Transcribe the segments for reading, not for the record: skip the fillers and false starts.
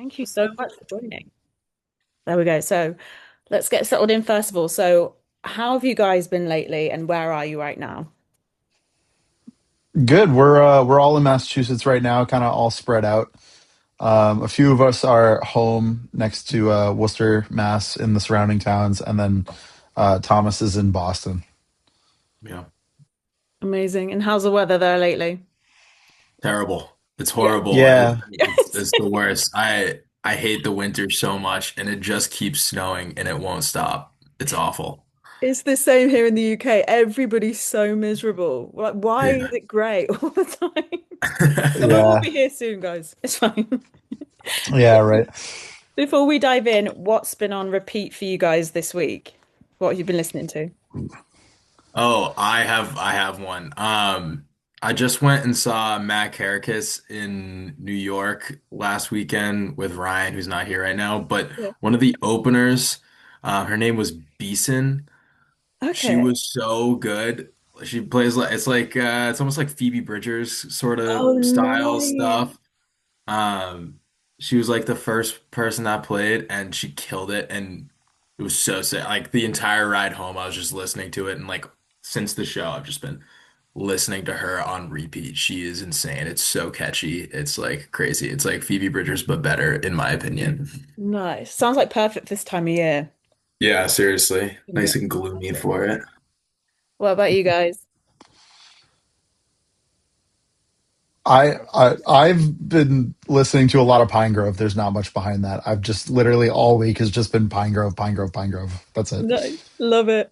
Thank you so much for joining. There we go. So let's get settled in first of all. So, how have you guys been lately and where are you right now? Good. We're all in Massachusetts right now, kind of all spread out. A few of us are home next to Worcester, Mass, in the surrounding towns, and then Thomas is in Boston. Yeah, Amazing. And how's the weather there lately? terrible. It's Yeah. horrible. Yeah, It's the worst. I hate the winter so much, and it just keeps snowing, and it won't stop. It's awful. It's the same here in the UK. Everybody's so miserable. Like, why is Yeah. it great all the time? Summer will yeah, be here soon, guys. It's fine. yeah. Right. Before we dive in, what's been on repeat for you guys this week? What have you been listening to? Oh, I have one. I just went and saw Matt Caracas in New York last weekend with Ryan, who's not here right now. But Yeah. one of the openers, her name was Beeson. She Okay. was so good. She plays like it's almost like Phoebe Bridgers sort Oh, of style nice. stuff. Um, she was like the first person that played, and she killed it, and it was so sick. Like the entire ride home, I was just listening to it, and like since the show, I've just been listening to her on repeat. She is insane. It's so catchy. It's like crazy. It's like Phoebe Bridgers, but better, in my opinion. Nice. Sounds like perfect this time of year. Yeah, seriously. Yeah. Nice and gloomy for it. What about you guys? I've been listening to a lot of Pine Grove. There's not much behind that. I've just literally all week has just been Pine Grove, Pine Grove, Pine Grove. That's it. Nice. Love it.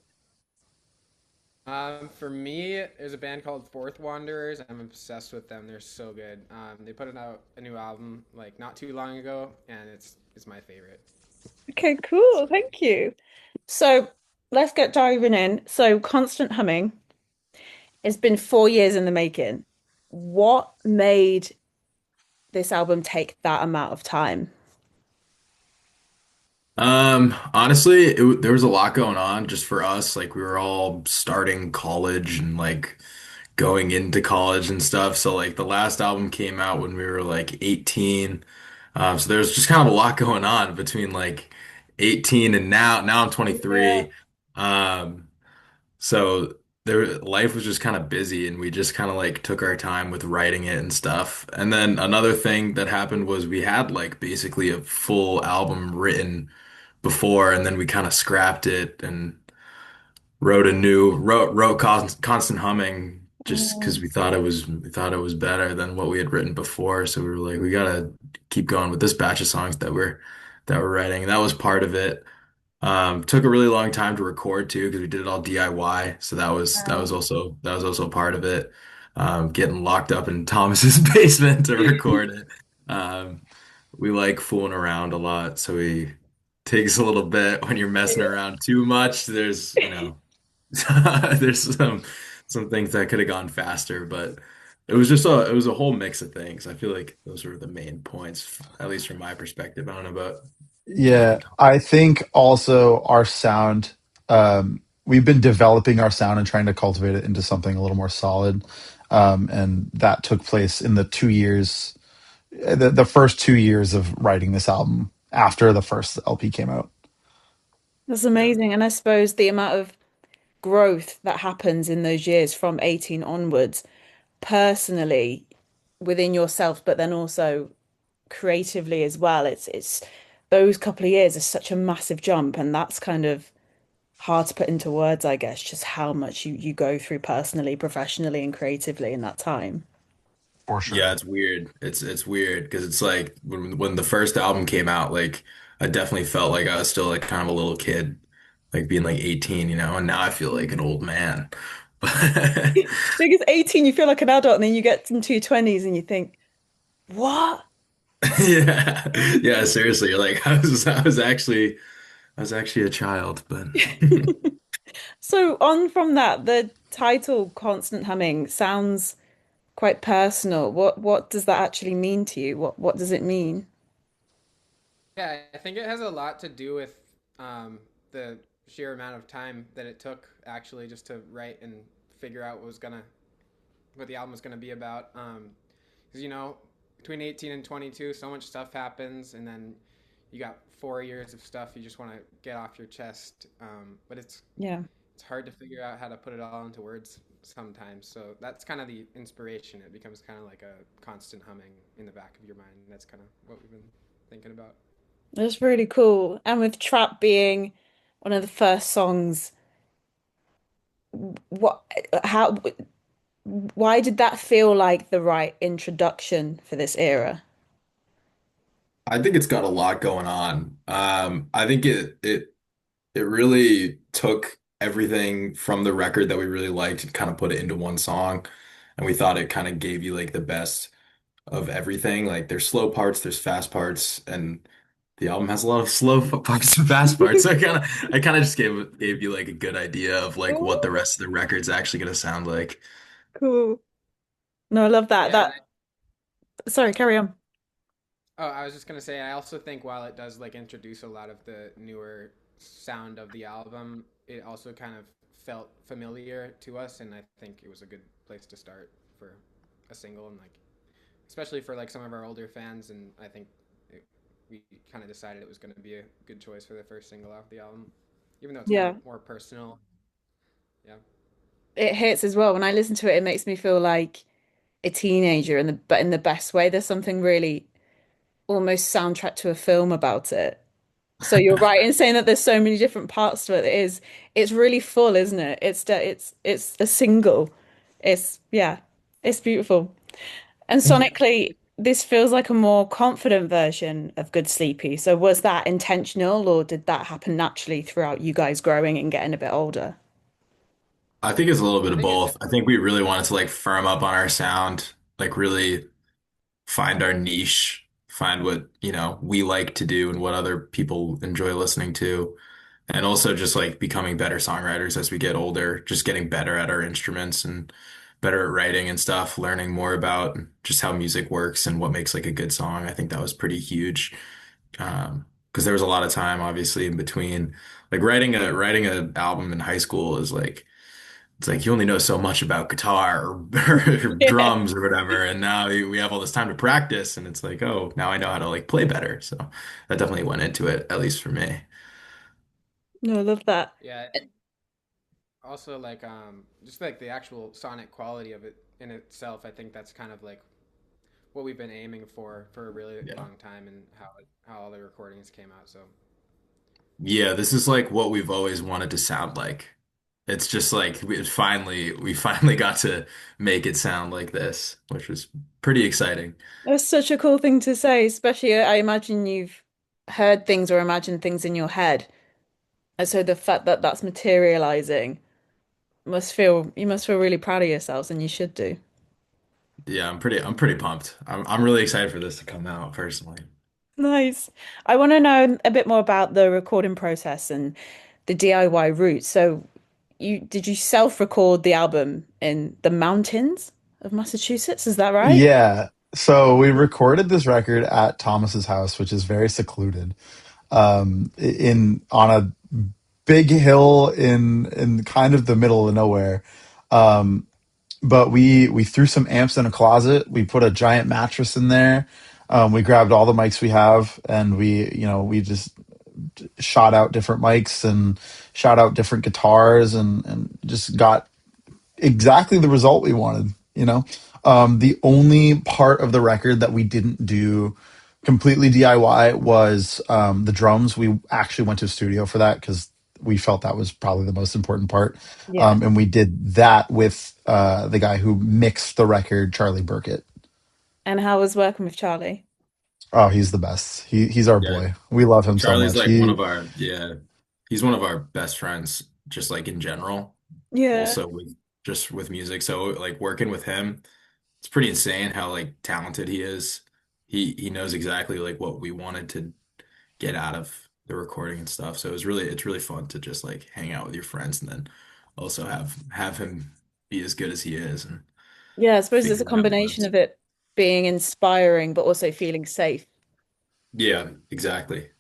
For me, there's a band called Fourth Wanderers. I'm obsessed with them. They're so good. They put out a new album like not too long ago, and it's my favorite. Okay, cool. Thank you. So let's get diving in. So Constant Humming, it's been 4 years in the making. What made this album take that amount of time? Honestly, there was a lot going on just for us. Like we were all starting college and like going into college and stuff. So like the last album came out when we were like 18. So there's just kind of a lot going on between like 18 and now I'm Yeah. 23. Um, so life was just kind of busy and we just kind of like took our time with writing it and stuff. And then another thing that happened was we had like basically a full album written before and then we kind of scrapped it and wrote Constant Humming just because Oh, we thought it was better than what we had written before. So we were like, we gotta keep going with this batch of songs that we're writing. And that was part of it. Took a really long time to record too because we did it all DIY. So that was also part of it. Getting locked up in Thomas's basement to record it. Um, we like fooling around a lot, so we takes a little bit when you're messing yeah. around too much. There's some things that could have gone faster, but it was a whole mix of things. I feel like those were the main points, at least from my perspective. I don't know about Jeff Yeah, and Tom. I think also our sound, we've been developing our sound and trying to cultivate it into something a little more solid. And that took place in the 2 years, the first 2 years of writing this album after the first LP came out. That's Yeah. amazing. And I suppose the amount of growth that happens in those years from 18 onwards, personally within yourself, but then also creatively as well. It's those couple of years is such a massive jump, and that's kind of hard to put into words, I guess, just how much you go through personally, professionally, and creatively in that time. For sure. Yeah, it's weird. It's weird because it's like when the first album came out, like I definitely felt like I was still like kind of a little kid, like being like 18, and now I feel like an old man. Because 18, you feel like an adult, and then you get into your 20s and you think, what? Yeah. Yeah, seriously. Like I was actually a child, but So on from that, the title Constant Humming sounds quite personal. What does that actually mean to you? What does it mean? Yeah, I think it has a lot to do with the sheer amount of time that it took actually just to write and figure out what the album was gonna be about. Because between 18 and 22, so much stuff happens, and then you got 4 years of stuff you just want to get off your chest. But Yeah. it's hard to figure out how to put it all into words sometimes. So that's kind of the inspiration. It becomes kind of like a constant humming in the back of your mind. That's kind of what we've been thinking about. That's really cool. And with Trap being one of the first songs, what, how, why did that feel like the right introduction for this era? I think it's got a lot going on. I think it really took everything from the record that we really liked and kind of put it into one song. And we thought it kind of gave you like the best of everything. Like there's slow parts, there's fast parts, and the album has a lot of slow parts and fast parts. So I kind of just gave you like a good idea of like what the Oh, rest of the record's actually gonna sound like. cool. No, I love that. Yeah, That, sorry, carry on. oh, I was just gonna say, I also think while it does like introduce a lot of the newer sound of the album, it also kind of felt familiar to us, and I think it was a good place to start for a single, and like especially for like some of our older fans, and I think we kind of decided it was going to be a good choice for the first single off the album, even though it's kind of Yeah. more personal. Yeah, It hits as well. When I listen to it, it makes me feel like a teenager in the but in the best way. There's something really almost soundtrack to a film about it. So you're right in saying that there's so many different parts to it. It's really full, isn't it? It's a single. It's yeah, it's beautiful. And sonically, this feels like a more confident version of Good Sleepy. So was that intentional or did that happen naturally throughout you guys growing and getting a bit older? I think it's a little bit I of think it's both. I think we really wanted to like firm up on our sound, like really find our niche, find what, we like to do and what other people enjoy listening to. And also just like becoming better songwriters as we get older, just getting better at our instruments and better at writing and stuff, learning more about just how music works and what makes like a good song. I think that was pretty huge. Because there was a lot of time obviously in between. Like writing a album in high school is like it's like you only know so much about guitar or Yeah. drums or whatever, and now we have all this time to practice, and it's like, oh, now I know how to like play better. So that definitely went into it, at least for me. No, I love that. yeah. Also, like just like the actual sonic quality of it in itself, I think that's kind of like what we've been aiming for a really Yeah. long time, and how all the recordings came out. So Yeah, this is like what we've always wanted to sound like. It's just like we finally got to make it sound like this, which was pretty exciting. That's such a cool thing to say, especially I imagine you've heard things or imagined things in your head. And so the fact that that's materializing you must feel really proud of yourselves and you should do. Yeah, I'm pretty pumped. I'm really excited for this to come out personally. Nice. I want to know a bit more about the recording process and the DIY route. So you self-record the album in the mountains of Massachusetts? Is that right? Yeah. So we recorded this record at Thomas's house, which is very secluded, in on a big hill in kind of the middle of nowhere. Um, but we threw some amps in a closet. We put a giant mattress in there. We grabbed all the mics we have, and we just shot out different mics and shot out different guitars, and just got exactly the result we wanted. The only part of the record that we didn't do completely DIY was the drums. We actually went to a studio for that because we felt that was probably the most important part. Yeah. And we did that with the guy who mixed the record, Charlie Burkett. And how was working with Charlie? Oh, he's the best. He's our Yeah, boy. We love him so Charlie's much. like one of our, yeah, he's one of our best friends, just like in general. Yeah. Also with music. So like working with him, it's pretty insane how like talented he is. He knows exactly like what we wanted to get out of the recording and stuff. So it's really fun to just like hang out with your friends and then also have him be as good as he is and Yeah, I suppose it's a figuring out combination words. of it being inspiring but also feeling safe. Yeah, exactly.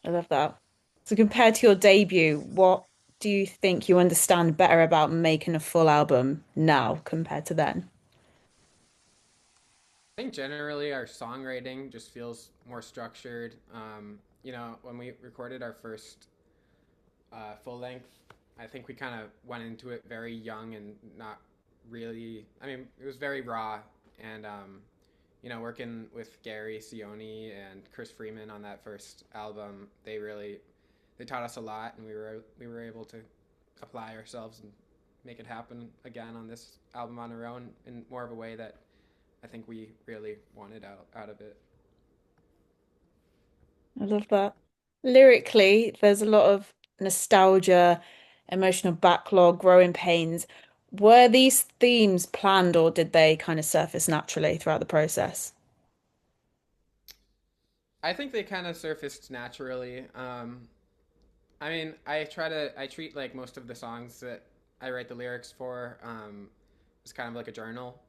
I love that. So compared to your debut, what do you think you understand better about making a full album now compared to then? think generally our songwriting just feels more structured. When we recorded our first full length, I think we kind of went into it very young and not really. I mean, it was very raw, and working with Gary Sione and Chris Freeman on that first album, they taught us a lot, and we were able to apply ourselves and make it happen again on this album on our own in more of a way that I think we really wanted out of it. I love that. Lyrically, there's a lot of nostalgia, emotional backlog, growing pains. Were these themes planned or did they kind of surface naturally throughout the process? I think they kind of surfaced naturally. I mean, I treat like most of the songs that I write the lyrics for as kind of like a journal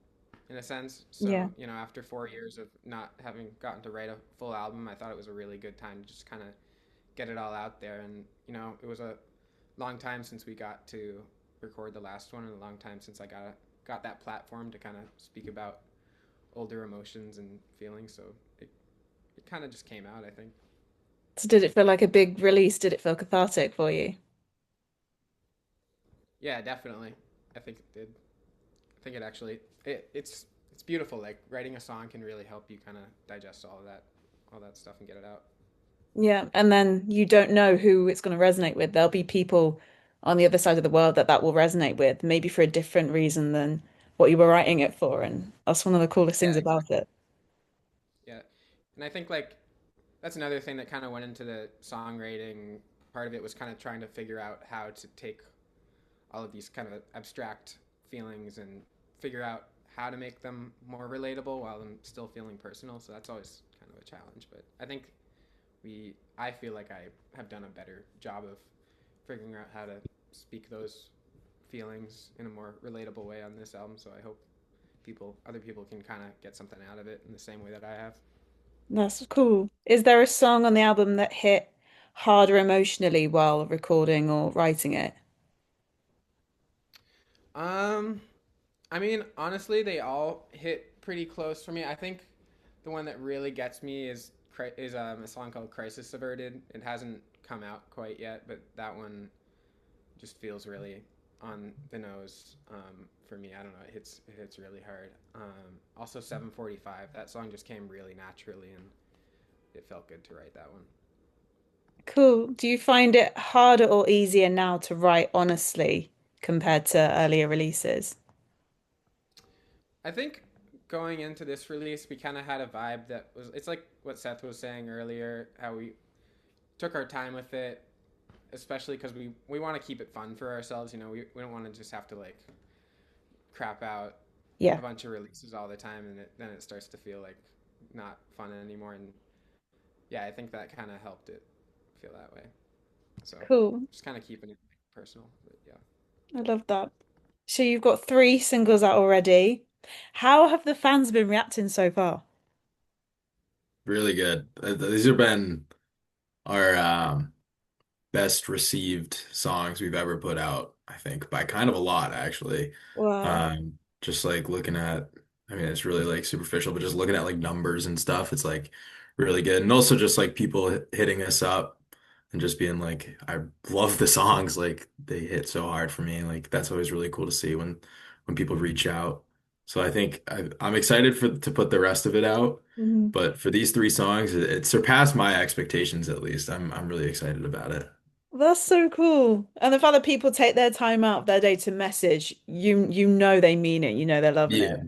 in a sense. Yeah. So, after 4 years of not having gotten to write a full album, I thought it was a really good time to just kind of get it all out there. And, it was a long time since we got to record the last one and a long time since I got that platform to kind of speak about older emotions and feelings. So it kind of just came out, I think. So did it feel like a big release? Did it feel cathartic for you? Yeah, definitely. I think it did. I think it actually it's beautiful. Like writing a song can really help you kind of digest all that stuff and get it out. Yeah, and then you don't know who it's going to resonate with. There'll be people on the other side of the world that will resonate with, maybe for a different reason than what you were writing it for, and that's one of the coolest things Yeah, about exactly. it. Yeah, and I think like that's another thing that kind of went into the songwriting. Part of it was kind of trying to figure out how to take all of these kind of abstract feelings and figure out how to make them more relatable while them still feeling personal. So that's always kind of a challenge. But I feel like I have done a better job of figuring out how to speak those feelings in a more relatable way on this album. So I hope other people can kind of get something out of it in the same way that I have. That's cool. Is there a song on the album that hit harder emotionally while recording or writing it? Um, I mean, honestly, they all hit pretty close for me. I think the one that really gets me is a song called "Crisis Averted." It hasn't come out quite yet, but that one just feels really on the nose for me. I don't know. It hits really hard. Also, 7:45. That song just came really naturally, and it felt good to write that one. Cool. Do you find it harder or easier now to write honestly compared to earlier releases? I think going into this release, we kind of had a vibe that was. It's like what Seth was saying earlier, how we took our time with it, especially because we want to keep it fun for ourselves. We don't want to just have to like crap out Yeah, a bunch of releases all the time, and then it starts to feel like not fun anymore. And yeah, I think that kind of helped it feel that way. So cool. just kind of keeping it personal. But yeah. I love that. So you've got three singles out already. How have the fans been reacting so far? Really good. These have been our best received songs we've ever put out, I think, by kind of a lot, actually. Wow. Just like looking at, I mean, it's really like superficial, but just looking at like numbers and stuff, it's like really good. And also just like people hitting us up and just being like, I love the songs, like they hit so hard for me. Like that's always really cool to see when people reach out. So I think I'm excited to put the rest of it out. Mhm. But for these three songs, it surpassed my expectations at least. I'm really excited about it. That's so cool. And the fact that people take their time out of their day to message, you know they mean it, you know they're loving it. Yeah.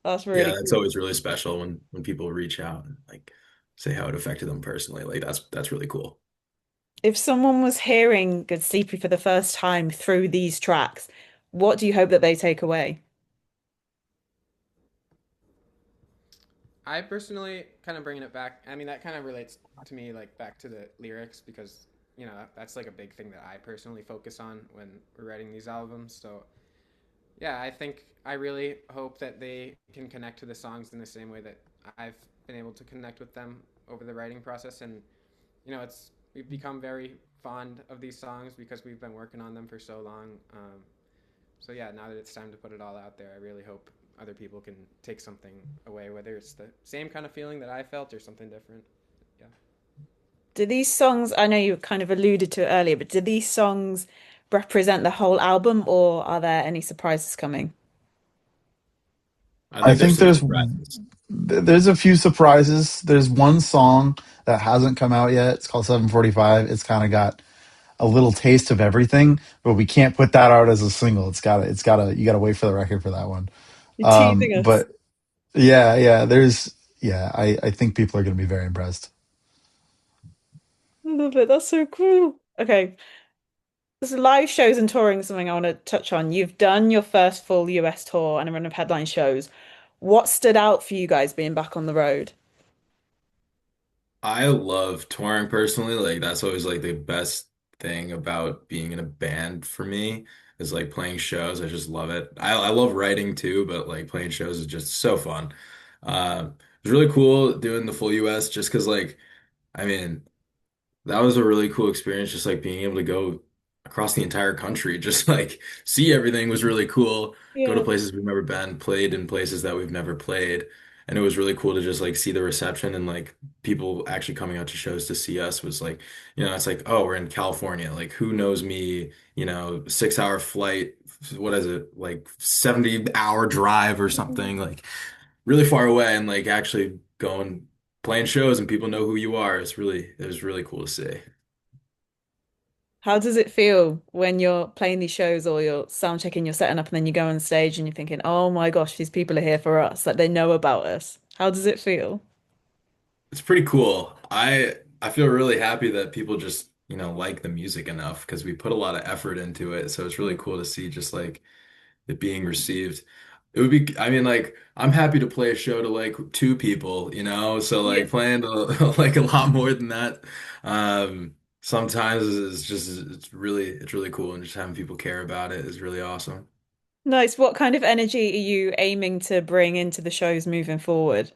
That's Yeah, really that's cool. always really special when people reach out and like say how it affected them personally. Like that's really cool. If someone was hearing Good Sleepy for the first time through these tracks, what do you hope that they take away? I personally kind of bringing it back. I mean, that kind of relates to me like back to the lyrics because that's like a big thing that I personally focus on when we're writing these albums. So yeah, I think I really hope that they can connect to the songs in the same way that I've been able to connect with them over the writing process. And it's we've become very fond of these songs because we've been working on them for so long. So yeah, now that it's time to put it all out there, I really hope other people can take something away, whether it's the same kind of feeling that I felt or something different. Yeah. Do these songs, I know you kind of alluded to it earlier, but do these songs represent the whole album or are there any surprises coming? I I think there's think some surprises. there's a few surprises. There's one song that hasn't come out yet. It's called 745. It's kind of got a little taste of everything, but we can't put that out as a single. You gotta wait for the record for that one. You're teasing us. But I think people are gonna be very impressed. I love it. That's so cool. Okay. So live shows and touring is something I want to touch on. You've done your first full US tour and a run of headline shows. What stood out for you guys being back on the road? I love touring personally. Like that's always like the best thing about being in a band for me is like playing shows. I just love it. I love writing too, but like playing shows is just so fun. It was really cool doing the full US just because like I mean that was a really cool experience, just like being able to go across the entire country, just like see everything was really cool. Go to Yeah. places we've never been, played in places that we've never played. And it was really cool to just like see the reception and like people actually coming out to shows to see us was like, it's like, oh, we're in California. Like, who knows me, 6 hour flight, what is it, like 70-hour drive or something, like really far away and like actually going playing shows and people know who you are. It was really cool to see. How does it feel when you're playing these shows or you're sound checking, you're setting up, and then you go on stage and you're thinking, oh my gosh, these people are here for us. Like they know about us. How does it feel? It's pretty cool. I feel really happy that people just, like the music enough because we put a lot of effort into it. So it's really cool to see just like it being received. It would be, I mean, like I'm happy to play a show to like two people, so Yeah. like playing to like a lot more than that. Sometimes is just it's really cool and just having people care about it is really awesome. Nice. What kind of energy are you aiming to bring into the shows moving forward?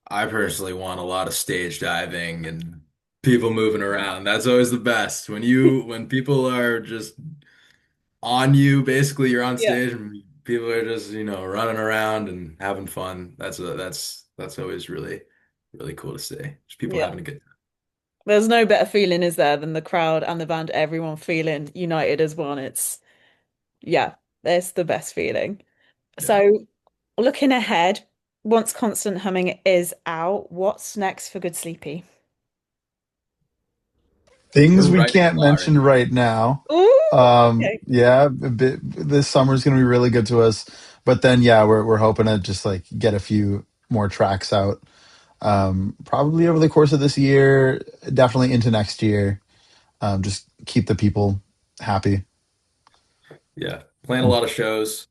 I personally want a lot of stage diving and people moving around. That's always the best. When people are just on you, basically you're on Yeah. stage and people are just, running around and having fun. That's always really, really cool to see. Just people Yeah. having a good time. There's no better feeling, is there, than the crowd and the band, everyone feeling united as one. Yeah, it's the best feeling. Yeah. So, looking ahead, once Constant Humming is out, what's next for Good Sleepy? We're Things we writing a can't lot right mention now. right now. Ooh, okay. Yeah, this summer is going to be really good to us. But then, yeah, we're hoping to just like get a few more tracks out. Probably over the course of this year, definitely into next year. Just keep the people happy. Yeah. Playing a lot of shows,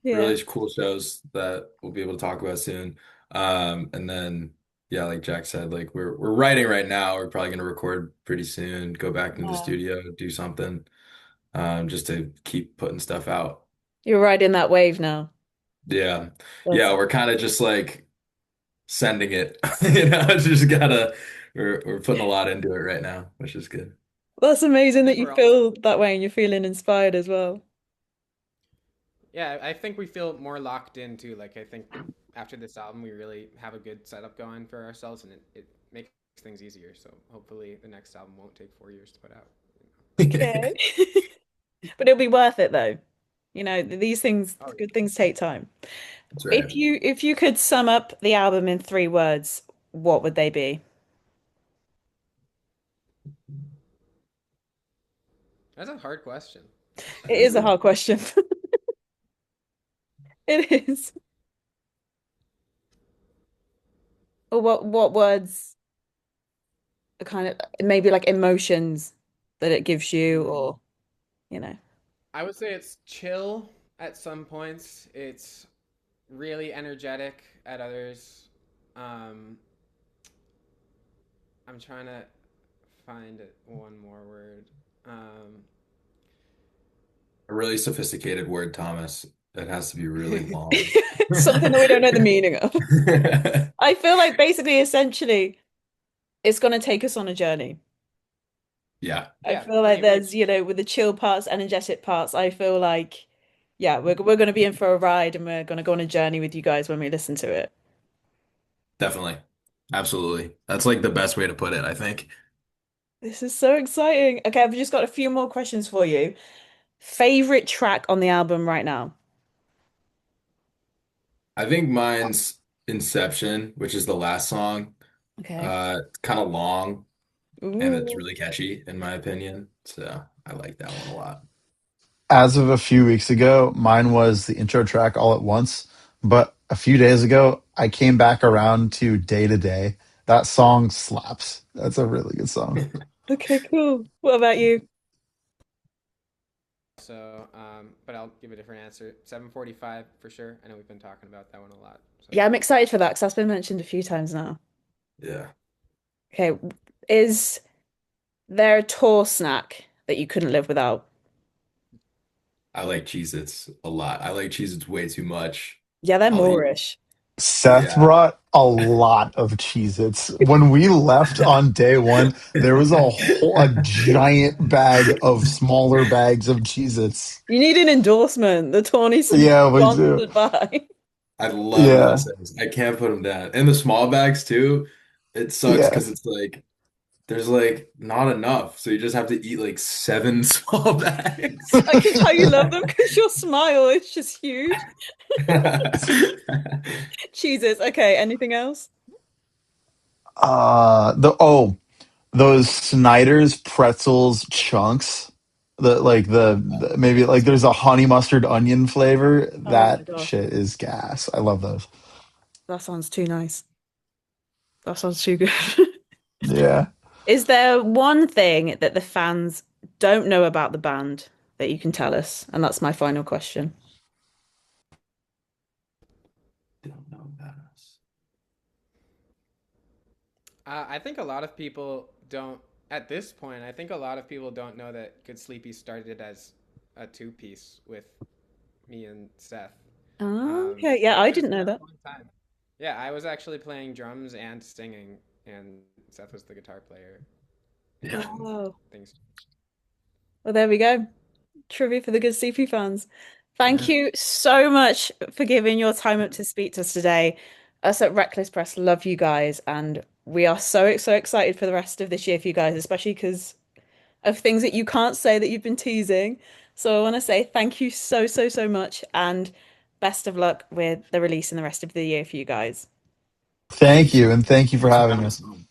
Yeah. really cool shows that we'll be able to talk about soon. And then yeah, like Jack said, like we're writing right now. We're probably gonna record pretty soon, go back into the Yeah. studio, do something, just to keep putting stuff out. You're riding that wave now. Yeah. That's Yeah, we're kind of just like sending it. Just gotta we're putting a lot into it right now, which is good. that's I amazing that think you we're also, feel that way and you're feeling inspired as well. yeah, I think we feel more locked into, like, I think after this album, we really have a good setup going for ourselves and it makes things easier. So hopefully the next album won't take 4 years to put out. Okay. But it'll be worth it though. You know, these things, Oh, good things take time. That's right. If you could sum up the album in 3 words, what would they be? that's a hard question. It is a hard question. It is. Or what words are kind of maybe like emotions that it gives you Mm, or, you know. I would say it's chill at some points. It's really energetic at others. Um, I'm trying to find one more word. Um, A really sophisticated word, Thomas. It has to be really long. Something that we don't know the meaning of. I feel like basically essentially it's going to take us on a journey. Yeah. I yeah, feel like pretty there's, much. you know, with the chill parts, energetic parts, I feel like yeah, we're going to be in for a ride and we're going to go on a journey with you guys when we listen to it. Definitely. Absolutely. That's like the best way to put it, I think. This is so exciting. Okay, I've just got a few more questions for you. Favorite track on the album right now? I think mine's Inception, which is the last song. Okay. It's kind of long and it's Ooh. really catchy in my opinion. So I like that one a lot. As of a few weeks ago, mine was the intro track all at once. But a few days ago, I came back around to Day to Day. That song slaps. That's a really good song. Okay, cool. What about you? So, but I'll give a different answer. 7:45 for sure. I know we've been talking about that one a lot. So, Yeah, I'm excited for that because that's been mentioned a few times now. Yeah. Okay, is there a tour snack that you couldn't live without? I like Cheez-Its a lot. I like Cheez-Its way too much. Yeah, they're I'll eat. Moorish. Seth Yeah. brought a lot of Cheez-Its. When we left on day one, there was a giant bag of smaller bags of Cheez-Its. You need an endorsement. The tour needs to be Yeah, we do. sponsored by. I love those Yeah, things. I can't put them down. And the small bags too. It sucks yeah, because it's like there's like not enough. So you just have to eat like seven small bags. I can tell you love them because your smile is just huge. Jesus. Okay, anything else? the oh, those Snyder's pretzels chunks. Maybe like there's a honey mustard onion flavor. Oh my That gosh, shit is gas. I love those. that sounds too nice. That sounds too good. Yeah. Is there one thing that the fans don't know about the band that you can tell us? And that's my final question. Don't know about us. I think a lot of people don't. At this point, I think a lot of people don't know that Good Sleepy started as a two-piece with me and Seth. Oh, okay. Yeah, It I was didn't know a that. fun time. Yeah, I was actually playing drums and singing, and Seth was the guitar player, Yeah. and Wow. things. Well, there we go. Trivia for the good CP fans. Thank Yeah. you so much for giving your time up to speak to us today. Us at Reckless Press love you guys, and we are so excited for the rest of this year for you guys, especially because of things that you can't say that you've been teasing. So I want to say thank you so much, and best of luck with the release and the rest of the year for you guys. Thank you Thank so you, and much. thank you for Thanks for having having us. us on.